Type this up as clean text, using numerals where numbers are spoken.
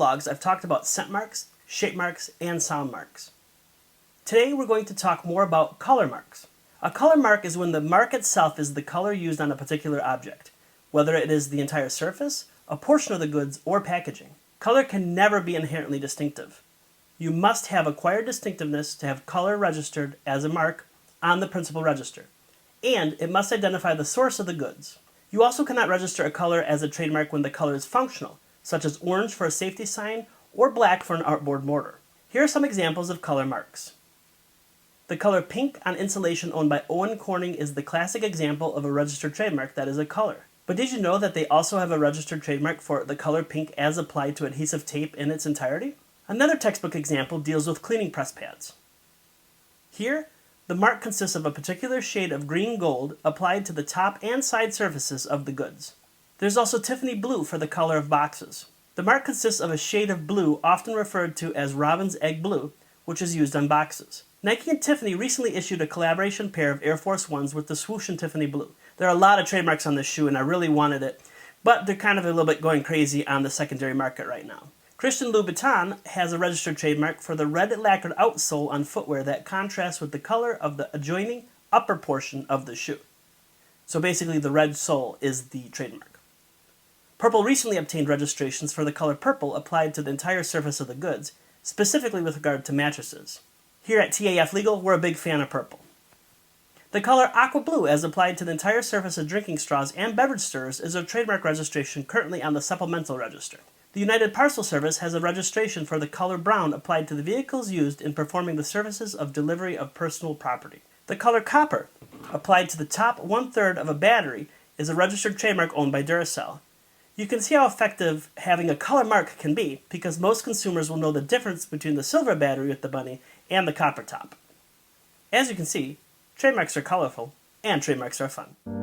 vlogs, I've talked about scent marks, shape marks, and sound marks. Today we're going to talk more about color marks. A color mark is when the mark itself is the color used on a particular object, whether it is the entire surface, a portion of the goods, or packaging. Color can never be inherently distinctive. You must have acquired distinctiveness to have color registered as a mark on the principal register, and it must identify the source of the goods. You also cannot register a color as a trademark when the color is functional, such as orange for a safety sign or black for an artboard mortar. Here are some examples of color marks. The color pink on insulation owned by Owen Corning is the classic example of a registered trademark that is a color. But did you know that they also have a registered trademark for the color pink as applied to adhesive tape in its entirety? Another textbook example deals with cleaning press pads. Here, the mark consists of a particular shade of green gold applied to the top and side surfaces of the goods. There's also Tiffany blue for the color of boxes. The mark consists of a shade of blue often referred to as robin's egg blue, which is used on boxes. Nike and Tiffany recently issued a collaboration pair of Air Force Ones with the swoosh in Tiffany blue. There are a lot of trademarks on this shoe and I really wanted it, but they're kind of a little bit going crazy on the secondary market right now. Christian Louboutin has a registered trademark for the red lacquered outsole on footwear that contrasts with the color of the adjoining upper portion of the shoe. So basically the red sole is the trademark. Purple recently obtained registrations for the color purple applied to the entire surface of the goods, specifically with regard to mattresses. Here at TAF Legal, we're a big fan of purple. The color aqua blue as applied to the entire surface of drinking straws and beverage stirrers is a trademark registration currently on the supplemental register. The United Parcel Service has a registration for the color brown applied to the vehicles used in performing the services of delivery of personal property. The color copper, applied to the top 1/3 of a battery, is a registered trademark owned by Duracell. You can see how effective having a color mark can be because most consumers will know the difference between the silver battery with the bunny and the copper top. As you can see, trademarks are colorful and trademarks are fun.